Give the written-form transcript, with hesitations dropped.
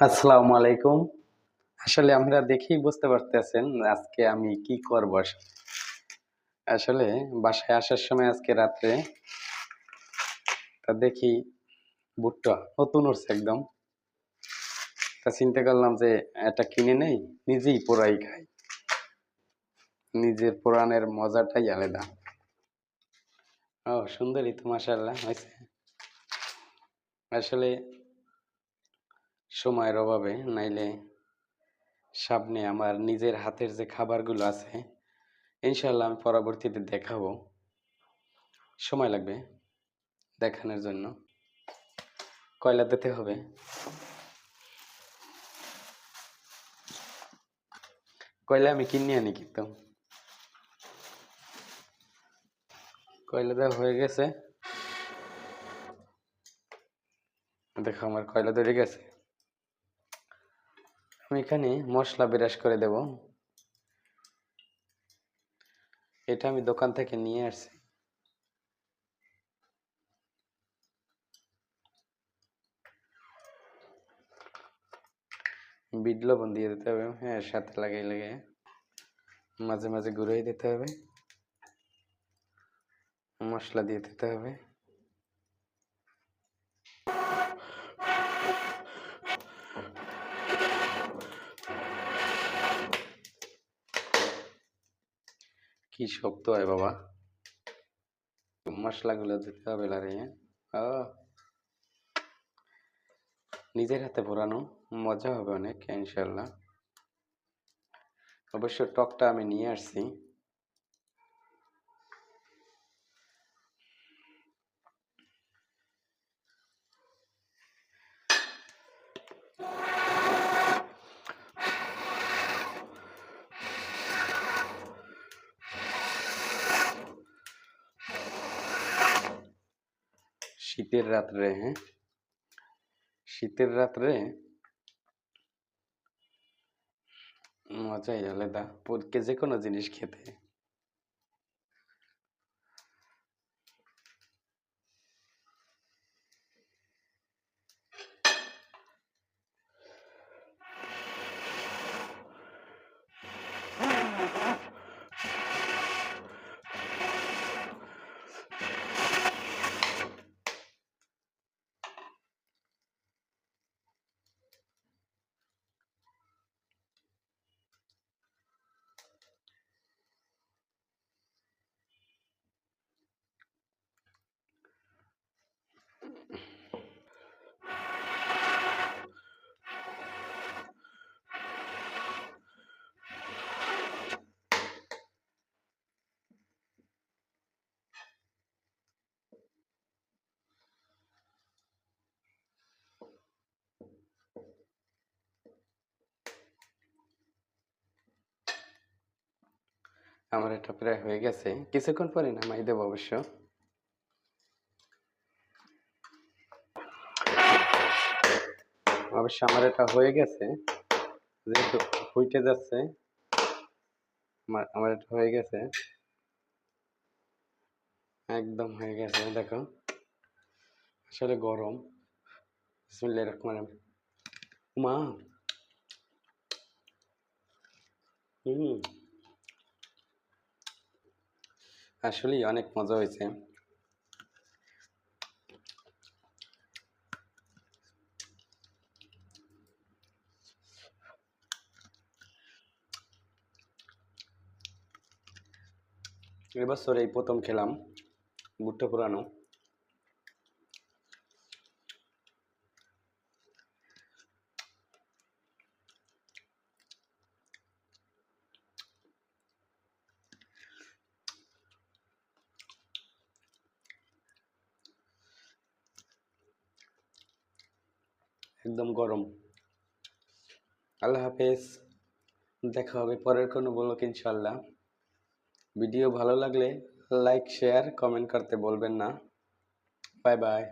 আসসালামু আলাইকুম। আসলে আমরা দেখেই বুঝতে পারতেছেন আজকে আমি কি করব আসলে বাসায় আসার সময় আজকে রাত্রে দেখি বুটটা নতুন উঠছে একদম। চিন্তা করলাম যে এটা কিনে নেই, নিজেই পোড়াই খাই। নিজের পোড়ানের মজাটাই আলাদা। ও সুন্দরই তো মাশাআল্লাহ হয়েছে। আসলে সময়ের অভাবে নাইলে সামনে আমার নিজের হাতের যে খাবারগুলো আছে ইনশাআল্লাহ আমি পরবর্তীতে দেখাবো। সময় লাগবে দেখানোর জন্য। কয়লা দিতে হবে। কয়লা আমি কিনে আনি কিন্তু। কয়লা দেওয়া হয়ে গেছে। দেখো আমার কয়লা ধরে গেছে। আমি এখানে মশলা বিরাস করে দেব। এটা আমি দোকান থেকে নিয়ে আসছি। বিট লবণ দিয়ে দিতে হবে, হ্যাঁ সাথে লাগিয়ে লাগিয়ে মাঝে মাঝে ঘুরিয়ে দিতে হবে। মশলা দিয়ে দিতে হবে। কি শক্ত হয় বাবা। মশলাগুলো দিতে হবে লাড়িয়ে। ও নিজের হাতে পোড়ানো মজা হবে অনেক ইনশাল্লাহ। অবশ্য টকটা আমি নিয়ে আসছি। শীতের রাত্রে, হ্যাঁ শীতের রাত্রে মজাই আলাদা যে কোনো জিনিস খেতে। আমার এটা প্রায় হয়ে গেছে, কিছুক্ষণ পরে নামাই দেবো অবশ্য। আমার এটা হয়ে গেছে, যেহেতু ফুটে যাচ্ছে। আমার এটা হয়ে গেছে, একদম হয়ে গেছে। দেখো আসলে গরম। বিসমিল্লাহির রহমানির রহিম। মা আসলেই অনেক মজা হয়েছে। এবছর এই প্রথম খেলাম ভুট্টা পোড়ানো। একদম গরম। আল্লাহ হাফেজ, দেখা হবে পরের কোনো ব্লগ ইনশাল্লাহ। ভিডিও ভালো লাগলে লাইক শেয়ার কমেন্ট করতে বলবেন না। Bye bye.